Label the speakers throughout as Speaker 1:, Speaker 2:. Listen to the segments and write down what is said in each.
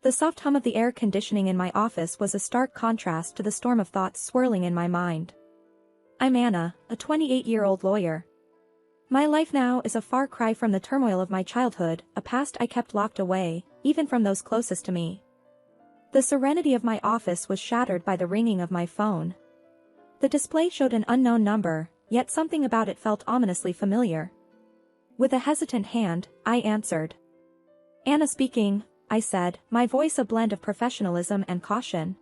Speaker 1: The soft hum of the air conditioning in my office was a stark contrast to the storm of thoughts swirling in my mind. I'm Anna, a 28-year-old lawyer. My life now is a far cry from the turmoil of my childhood, a past I kept locked away, even from those closest to me. The serenity of my office was shattered by the ringing of my phone. The display showed an unknown number, yet something about it felt ominously familiar. With a hesitant hand, I answered. Anna speaking, I said, my voice a blend of professionalism and caution.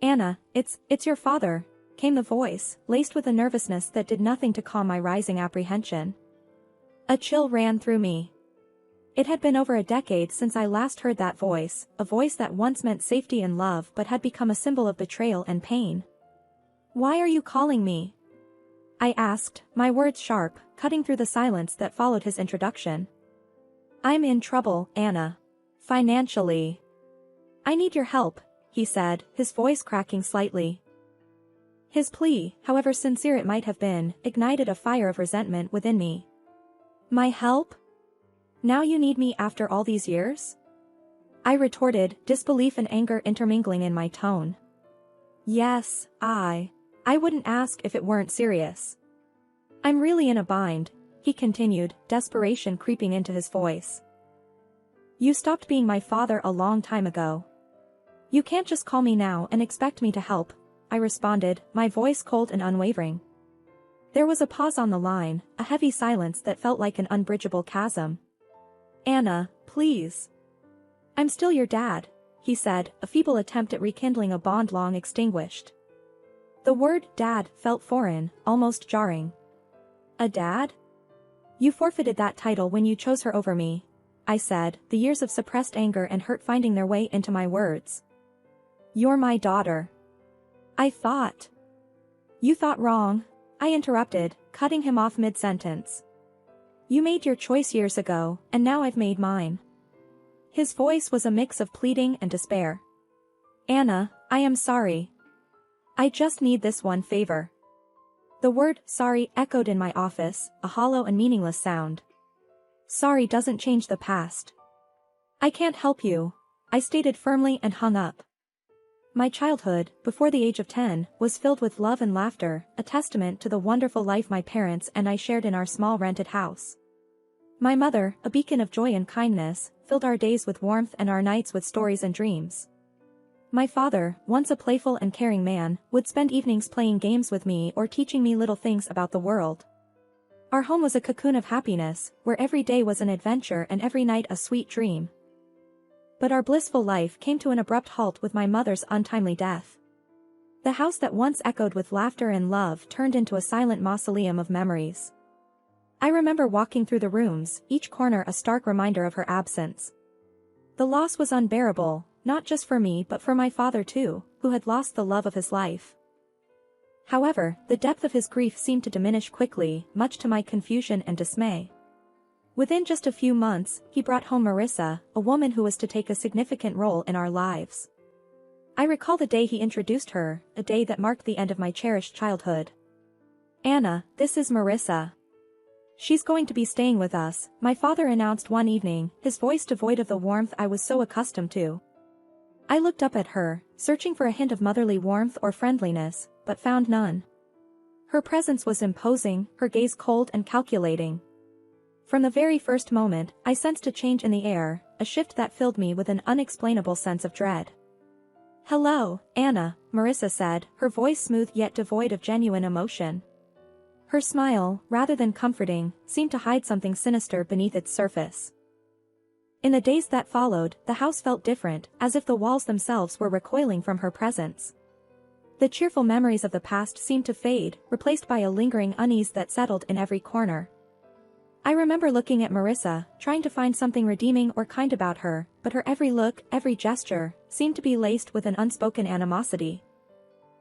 Speaker 1: Anna, it's your father, came the voice, laced with a nervousness that did nothing to calm my rising apprehension. A chill ran through me. It had been over a decade since I last heard that voice, a voice that once meant safety and love but had become a symbol of betrayal and pain. Why are you calling me? I asked, my words sharp, cutting through the silence that followed his introduction. I'm in trouble, Anna. Financially. I need your help, he said, his voice cracking slightly. His plea, however sincere it might have been, ignited a fire of resentment within me. My help? Now you need me after all these years? I retorted, disbelief and anger intermingling in my tone. Yes, I wouldn't ask if it weren't serious. I'm really in a bind, he continued, desperation creeping into his voice. You stopped being my father a long time ago. You can't just call me now and expect me to help, I responded, my voice cold and unwavering. There was a pause on the line, a heavy silence that felt like an unbridgeable chasm. Anna, please. I'm still your dad, he said, a feeble attempt at rekindling a bond long extinguished. The word dad felt foreign, almost jarring. A dad? You forfeited that title when you chose her over me, I said, the years of suppressed anger and hurt finding their way into my words. You're my daughter. I thought. You thought wrong, I interrupted, cutting him off mid-sentence. You made your choice years ago, and now I've made mine. His voice was a mix of pleading and despair. Anna, I am sorry. I just need this one favor. The word sorry echoed in my office, a hollow and meaningless sound. Sorry doesn't change the past. I can't help you, I stated firmly and hung up. My childhood, before the age of 10, was filled with love and laughter, a testament to the wonderful life my parents and I shared in our small rented house. My mother, a beacon of joy and kindness, filled our days with warmth and our nights with stories and dreams. My father, once a playful and caring man, would spend evenings playing games with me or teaching me little things about the world. Our home was a cocoon of happiness, where every day was an adventure and every night a sweet dream. But our blissful life came to an abrupt halt with my mother's untimely death. The house that once echoed with laughter and love turned into a silent mausoleum of memories. I remember walking through the rooms, each corner a stark reminder of her absence. The loss was unbearable, not just for me but for my father too, who had lost the love of his life. However, the depth of his grief seemed to diminish quickly, much to my confusion and dismay. Within just a few months, he brought home Marissa, a woman who was to take a significant role in our lives. I recall the day he introduced her, a day that marked the end of my cherished childhood. Anna, this is Marissa. She's going to be staying with us, my father announced one evening, his voice devoid of the warmth I was so accustomed to. I looked up at her, searching for a hint of motherly warmth or friendliness, but found none. Her presence was imposing, her gaze cold and calculating. From the very first moment, I sensed a change in the air, a shift that filled me with an unexplainable sense of dread. Hello, Anna, Marissa said, her voice smooth yet devoid of genuine emotion. Her smile, rather than comforting, seemed to hide something sinister beneath its surface. In the days that followed, the house felt different, as if the walls themselves were recoiling from her presence. The cheerful memories of the past seemed to fade, replaced by a lingering unease that settled in every corner. I remember looking at Marissa, trying to find something redeeming or kind about her, but her every look, every gesture, seemed to be laced with an unspoken animosity.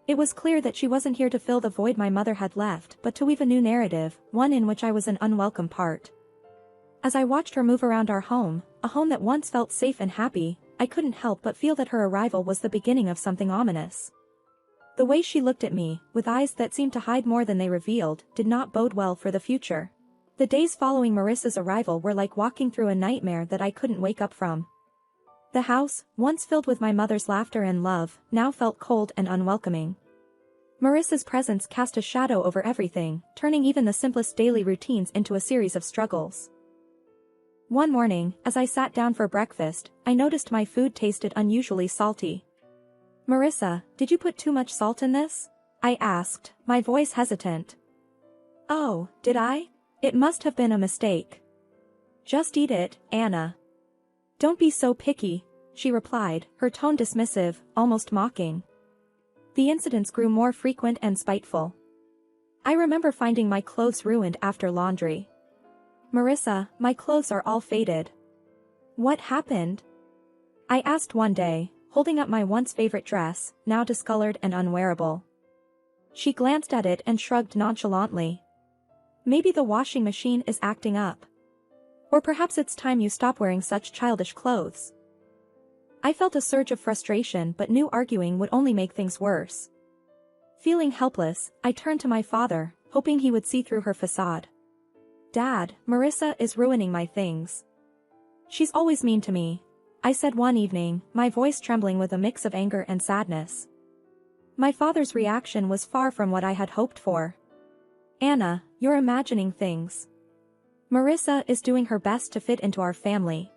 Speaker 1: It was clear that she wasn't here to fill the void my mother had left, but to weave a new narrative, one in which I was an unwelcome part. As I watched her move around our home, a home that once felt safe and happy, I couldn't help but feel that her arrival was the beginning of something ominous. The way she looked at me, with eyes that seemed to hide more than they revealed, did not bode well for the future. The days following Marissa's arrival were like walking through a nightmare that I couldn't wake up from. The house, once filled with my mother's laughter and love, now felt cold and unwelcoming. Marissa's presence cast a shadow over everything, turning even the simplest daily routines into a series of struggles. One morning, as I sat down for breakfast, I noticed my food tasted unusually salty. "Marissa, did you put too much salt in this?" I asked, my voice hesitant. "Oh, did I? It must have been a mistake." "Just eat it, Anna. Don't be so picky," she replied, her tone dismissive, almost mocking. The incidents grew more frequent and spiteful. I remember finding my clothes ruined after laundry. "Marissa, my clothes are all faded." "What happened?" I asked one day, holding up my once favorite dress, now discolored and unwearable. She glanced at it and shrugged nonchalantly. "Maybe the washing machine is acting up. Or perhaps it's time you stop wearing such childish clothes." I felt a surge of frustration but knew arguing would only make things worse. Feeling helpless, I turned to my father, hoping he would see through her facade. "Dad, Marissa is ruining my things. She's always mean to me," I said one evening, my voice trembling with a mix of anger and sadness. My father's reaction was far from what I had hoped for. "Anna, you're imagining things. Marissa is doing her best to fit into our family.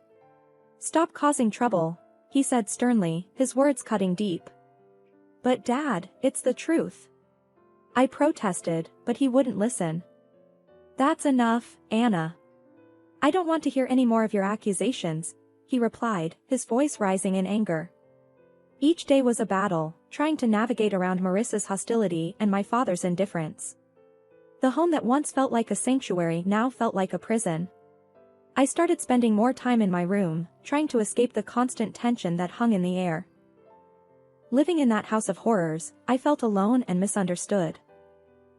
Speaker 1: Stop causing trouble," he said sternly, his words cutting deep. "But Dad, it's the truth." I protested, but he wouldn't listen. "That's enough, Anna. I don't want to hear any more of your accusations," he replied, his voice rising in anger. Each day was a battle, trying to navigate around Marissa's hostility and my father's indifference. The home that once felt like a sanctuary now felt like a prison. I started spending more time in my room, trying to escape the constant tension that hung in the air. Living in that house of horrors, I felt alone and misunderstood.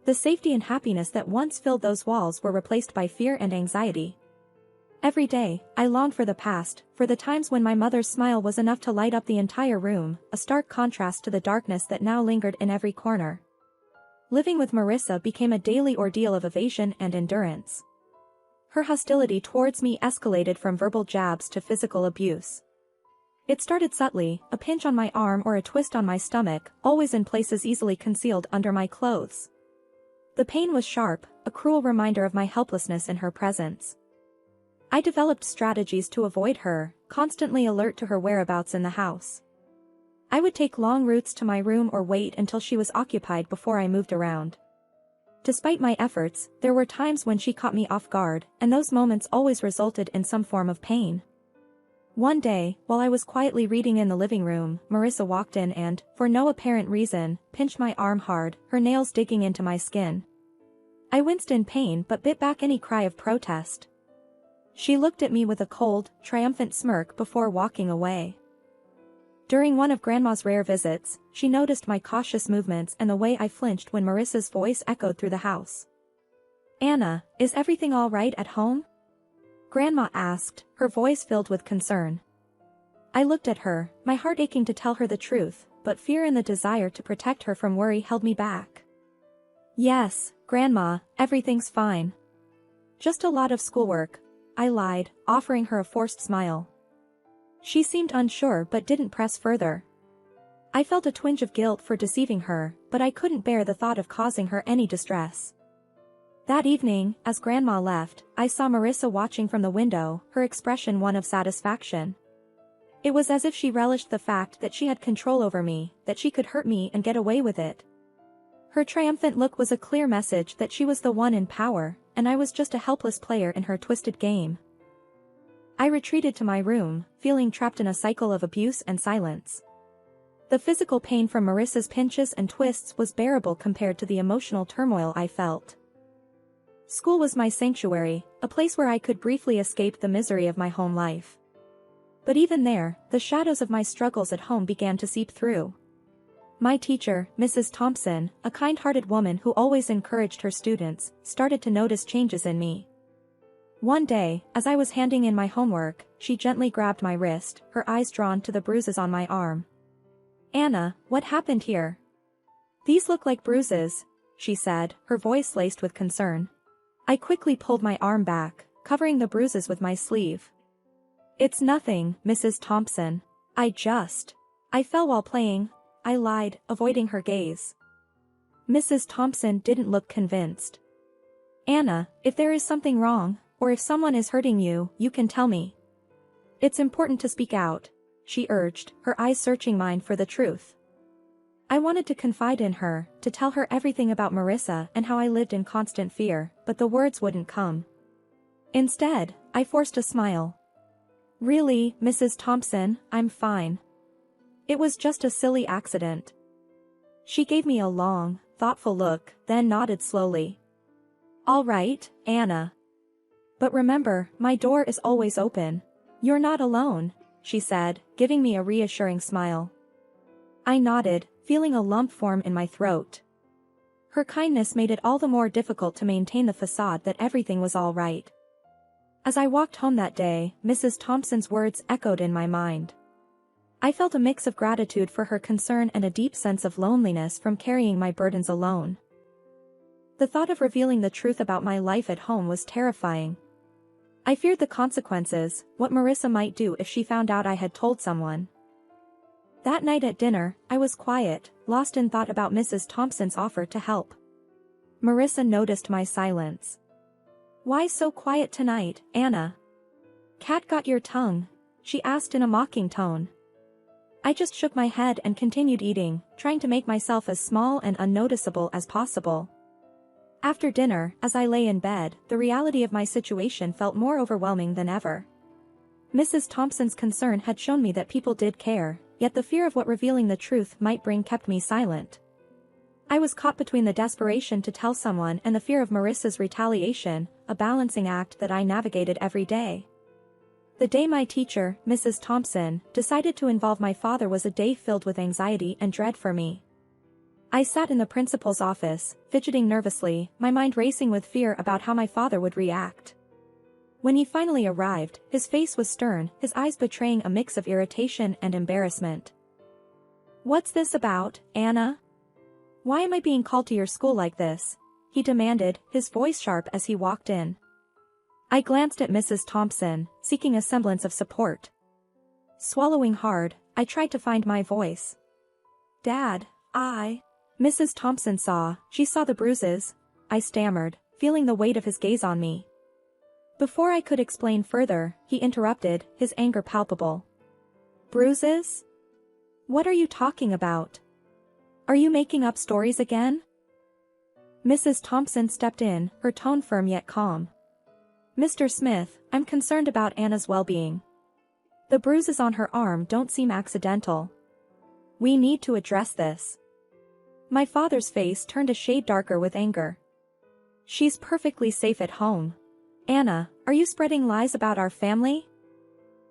Speaker 1: The safety and happiness that once filled those walls were replaced by fear and anxiety. Every day, I longed for the past, for the times when my mother's smile was enough to light up the entire room, a stark contrast to the darkness that now lingered in every corner. Living with Marissa became a daily ordeal of evasion and endurance. Her hostility towards me escalated from verbal jabs to physical abuse. It started subtly, a pinch on my arm or a twist on my stomach, always in places easily concealed under my clothes. The pain was sharp, a cruel reminder of my helplessness in her presence. I developed strategies to avoid her, constantly alert to her whereabouts in the house. I would take long routes to my room or wait until she was occupied before I moved around. Despite my efforts, there were times when she caught me off guard, and those moments always resulted in some form of pain. One day, while I was quietly reading in the living room, Marissa walked in and, for no apparent reason, pinched my arm hard, her nails digging into my skin. I winced in pain but bit back any cry of protest. She looked at me with a cold, triumphant smirk before walking away. During one of Grandma's rare visits, she noticed my cautious movements and the way I flinched when Marissa's voice echoed through the house. "Anna, is everything all right at home?" Grandma asked, her voice filled with concern. I looked at her, my heart aching to tell her the truth, but fear and the desire to protect her from worry held me back. "Yes, Grandma, everything's fine. Just a lot of schoolwork," I lied, offering her a forced smile. She seemed unsure but didn't press further. I felt a twinge of guilt for deceiving her, but I couldn't bear the thought of causing her any distress. That evening, as Grandma left, I saw Marissa watching from the window, her expression one of satisfaction. It was as if she relished the fact that she had control over me, that she could hurt me and get away with it. Her triumphant look was a clear message that she was the one in power, and I was just a helpless player in her twisted game. I retreated to my room, feeling trapped in a cycle of abuse and silence. The physical pain from Marissa's pinches and twists was bearable compared to the emotional turmoil I felt. School was my sanctuary, a place where I could briefly escape the misery of my home life. But even there, the shadows of my struggles at home began to seep through. My teacher, Mrs. Thompson, a kind-hearted woman who always encouraged her students, started to notice changes in me. One day, as I was handing in my homework, she gently grabbed my wrist, her eyes drawn to the bruises on my arm. "Anna, what happened here?" "These look like bruises," she said, her voice laced with concern. I quickly pulled my arm back, covering the bruises with my sleeve. "It's nothing, Mrs. Thompson. I fell while playing, I lied, avoiding her gaze. Mrs. Thompson didn't look convinced. Anna, if there is something wrong, or if someone is hurting you, you can tell me. It's important to speak out, she urged, her eyes searching mine for the truth. I wanted to confide in her, to tell her everything about Marissa and how I lived in constant fear, but the words wouldn't come. Instead, I forced a smile. Really, Mrs. Thompson, I'm fine. It was just a silly accident. She gave me a long, thoughtful look, then nodded slowly. All right, Anna. But remember, my door is always open. You're not alone, she said, giving me a reassuring smile. I nodded, feeling a lump form in my throat. Her kindness made it all the more difficult to maintain the facade that everything was all right. As I walked home that day, Mrs. Thompson's words echoed in my mind. I felt a mix of gratitude for her concern and a deep sense of loneliness from carrying my burdens alone. The thought of revealing the truth about my life at home was terrifying. I feared the consequences, what Marissa might do if she found out I had told someone. That night at dinner, I was quiet, lost in thought about Mrs. Thompson's offer to help. Marissa noticed my silence. Why so quiet tonight, Anna? Cat got your tongue? She asked in a mocking tone. I just shook my head and continued eating, trying to make myself as small and unnoticeable as possible. After dinner, as I lay in bed, the reality of my situation felt more overwhelming than ever. Mrs. Thompson's concern had shown me that people did care, yet the fear of what revealing the truth might bring kept me silent. I was caught between the desperation to tell someone and the fear of Marissa's retaliation, a balancing act that I navigated every day. The day my teacher, Mrs. Thompson, decided to involve my father was a day filled with anxiety and dread for me. I sat in the principal's office, fidgeting nervously, my mind racing with fear about how my father would react. When he finally arrived, his face was stern, his eyes betraying a mix of irritation and embarrassment. What's this about, Anna? Why am I being called to your school like this? He demanded, his voice sharp as he walked in. I glanced at Mrs. Thompson, seeking a semblance of support. Swallowing hard, I tried to find my voice. Dad, Mrs. Thompson she saw the bruises, I stammered, feeling the weight of his gaze on me. Before I could explain further, he interrupted, his anger palpable. Bruises? What are you talking about? Are you making up stories again? Mrs. Thompson stepped in, her tone firm yet calm. Mr. Smith, I'm concerned about Anna's well-being. The bruises on her arm don't seem accidental. We need to address this. My father's face turned a shade darker with anger. She's perfectly safe at home. Anna, are you spreading lies about our family?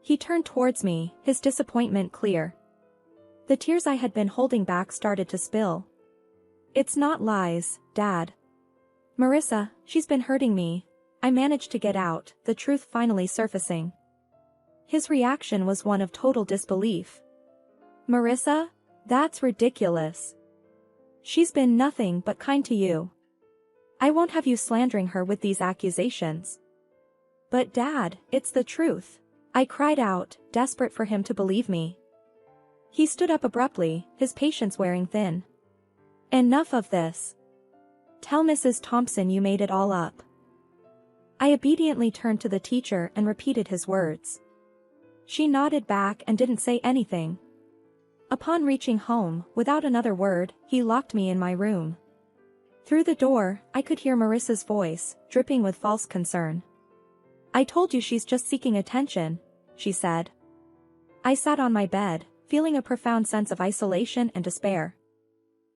Speaker 1: He turned towards me, his disappointment clear. The tears I had been holding back started to spill. It's not lies, Dad. Marissa, she's been hurting me. I managed to get out, the truth finally surfacing. His reaction was one of total disbelief. Marissa? That's ridiculous. She's been nothing but kind to you. I won't have you slandering her with these accusations. But Dad, it's the truth. I cried out, desperate for him to believe me. He stood up abruptly, his patience wearing thin. Enough of this. Tell Mrs. Thompson you made it all up. I obediently turned to the teacher and repeated his words. She nodded back and didn't say anything. Upon reaching home, without another word, he locked me in my room. Through the door, I could hear Marissa's voice, dripping with false concern. I told you she's just seeking attention, she said. I sat on my bed, feeling a profound sense of isolation and despair.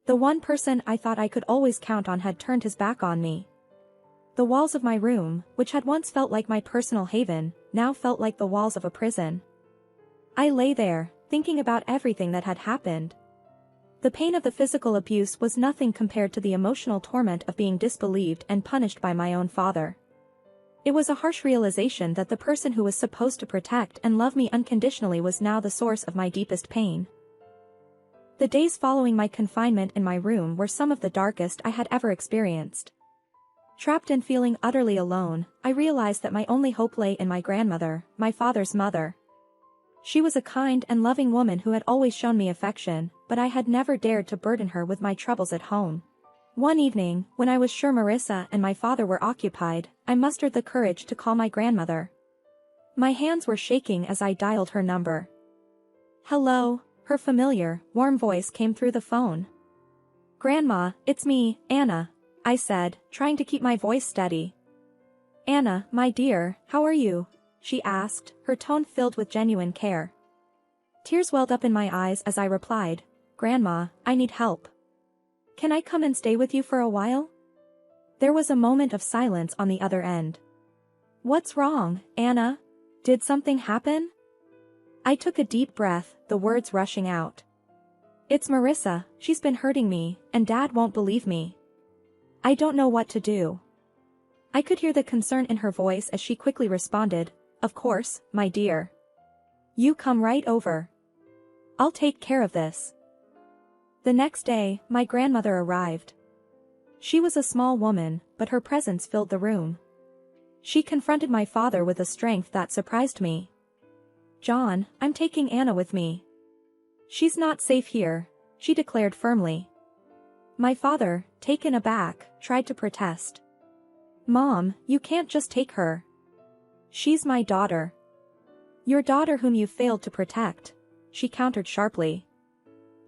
Speaker 1: The one person I thought I could always count on had turned his back on me. The walls of my room, which had once felt like my personal haven, now felt like the walls of a prison. I lay there, thinking about everything that had happened. The pain of the physical abuse was nothing compared to the emotional torment of being disbelieved and punished by my own father. It was a harsh realization that the person who was supposed to protect and love me unconditionally was now the source of my deepest pain. The days following my confinement in my room were some of the darkest I had ever experienced. Trapped and feeling utterly alone, I realized that my only hope lay in my grandmother, my father's mother. She was a kind and loving woman who had always shown me affection, but I had never dared to burden her with my troubles at home. One evening, when I was sure Marissa and my father were occupied, I mustered the courage to call my grandmother. My hands were shaking as I dialed her number. "Hello," her familiar, warm voice came through the phone. "Grandma, it's me, Anna," I said, trying to keep my voice steady. "Anna, my dear, how are you?" she asked, her tone filled with genuine care. Tears welled up in my eyes as I replied, "Grandma, I need help. Can I come and stay with you for a while?" There was a moment of silence on the other end. "What's wrong, Anna? Did something happen?" I took a deep breath, the words rushing out. "It's Marissa, she's been hurting me, and Dad won't believe me. I don't know what to do." I could hear the concern in her voice as she quickly responded, "Of course, my dear. You come right over. I'll take care of this." The next day, my grandmother arrived. She was a small woman, but her presence filled the room. She confronted my father with a strength that surprised me. "John, I'm taking Anna with me. She's not safe here," she declared firmly. My father, taken aback, tried to protest. "Mom, you can't just take her. She's my daughter." "Your daughter whom you failed to protect," she countered sharply.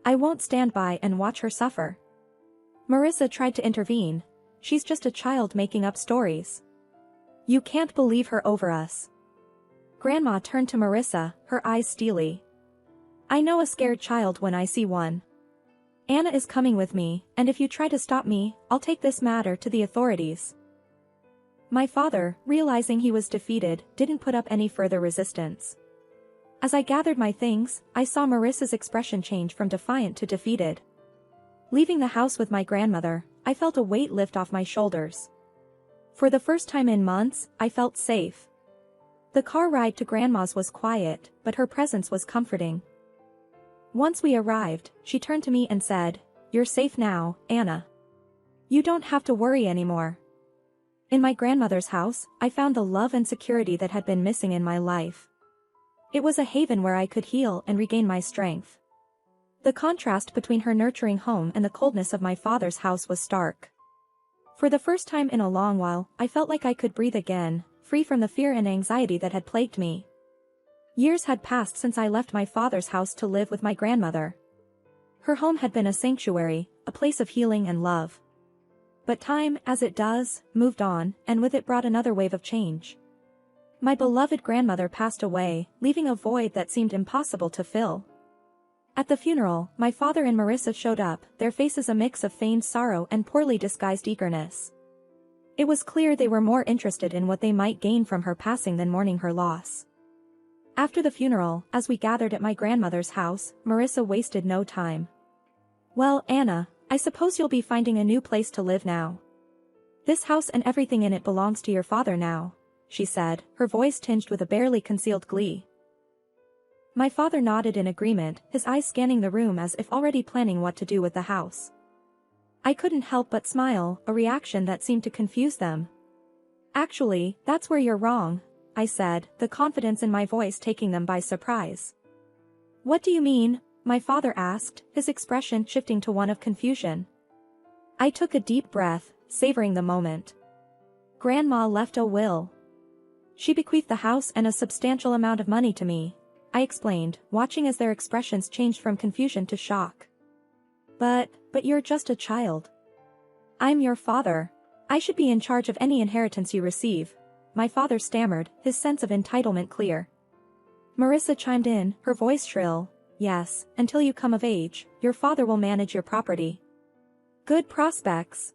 Speaker 1: "I won't stand by and watch her suffer." Marissa tried to intervene. "She's just a child making up stories. You can't believe her over us." Grandma turned to Marissa, her eyes steely. "I know a scared child when I see one. Anna is coming with me, and if you try to stop me, I'll take this matter to the authorities." My father, realizing he was defeated, didn't put up any further resistance. As I gathered my things, I saw Marissa's expression change from defiant to defeated. Leaving the house with my grandmother, I felt a weight lift off my shoulders. For the first time in months, I felt safe. The car ride to Grandma's was quiet, but her presence was comforting. Once we arrived, she turned to me and said, "You're safe now, Anna. You don't have to worry anymore." In my grandmother's house, I found the love and security that had been missing in my life. It was a haven where I could heal and regain my strength. The contrast between her nurturing home and the coldness of my father's house was stark. For the first time in a long while, I felt like I could breathe again, free from the fear and anxiety that had plagued me. Years had passed since I left my father's house to live with my grandmother. Her home had been a sanctuary, a place of healing and love. But time, as it does, moved on, and with it brought another wave of change. My beloved grandmother passed away, leaving a void that seemed impossible to fill. At the funeral, my father and Marissa showed up, their faces a mix of feigned sorrow and poorly disguised eagerness. It was clear they were more interested in what they might gain from her passing than mourning her loss. After the funeral, as we gathered at my grandmother's house, Marissa wasted no time. "Well, Anna, I suppose you'll be finding a new place to live now. This house and everything in it belongs to your father now," she said, her voice tinged with a barely concealed glee. My father nodded in agreement, his eyes scanning the room as if already planning what to do with the house. I couldn't help but smile, a reaction that seemed to confuse them. "Actually, that's where you're wrong," I said, the confidence in my voice taking them by surprise. "What do you mean?" my father asked, his expression shifting to one of confusion. I took a deep breath, savoring the moment. "Grandma left a will. She bequeathed the house and a substantial amount of money to me," I explained, watching as their expressions changed from confusion to shock. But you're just a child. I'm your father. I should be in charge of any inheritance you receive," my father stammered, his sense of entitlement clear. Marissa chimed in, her voice shrill. "Yes, until you come of age, your father will manage your property." Good prospects.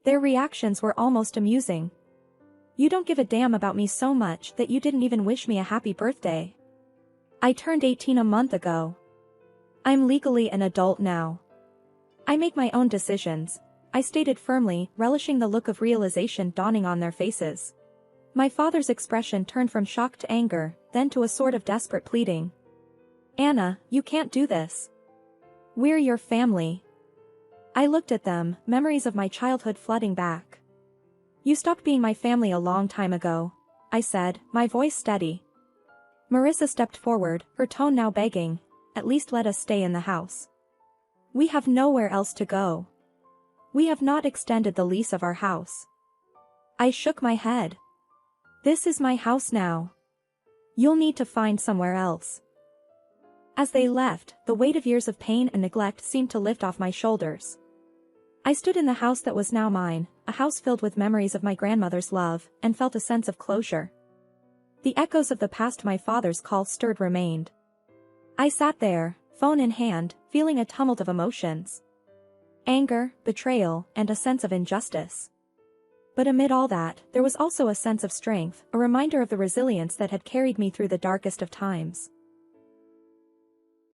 Speaker 1: Their reactions were almost amusing. "You don't give a damn about me so much that you didn't even wish me a happy birthday. I turned 18 a month ago. I'm legally an adult now. I make my own decisions," I stated firmly, relishing the look of realization dawning on their faces. My father's expression turned from shock to anger, then to a sort of desperate pleading. "Anna, you can't do this. We're your family." I looked at them, memories of my childhood flooding back. "You stopped being my family a long time ago," I said, my voice steady. Marissa stepped forward, her tone now begging, "At least let us stay in the house. We have nowhere else to go. We have not extended the lease of our house." I shook my head. "This is my house now. You'll need to find somewhere else." As they left, the weight of years of pain and neglect seemed to lift off my shoulders. I stood in the house that was now mine, a house filled with memories of my grandmother's love, and felt a sense of closure. The echoes of the past my father's call stirred remained. I sat there, phone in hand, feeling a tumult of emotions. Anger, betrayal, and a sense of injustice. But amid all that, there was also a sense of strength, a reminder of the resilience that had carried me through the darkest of times.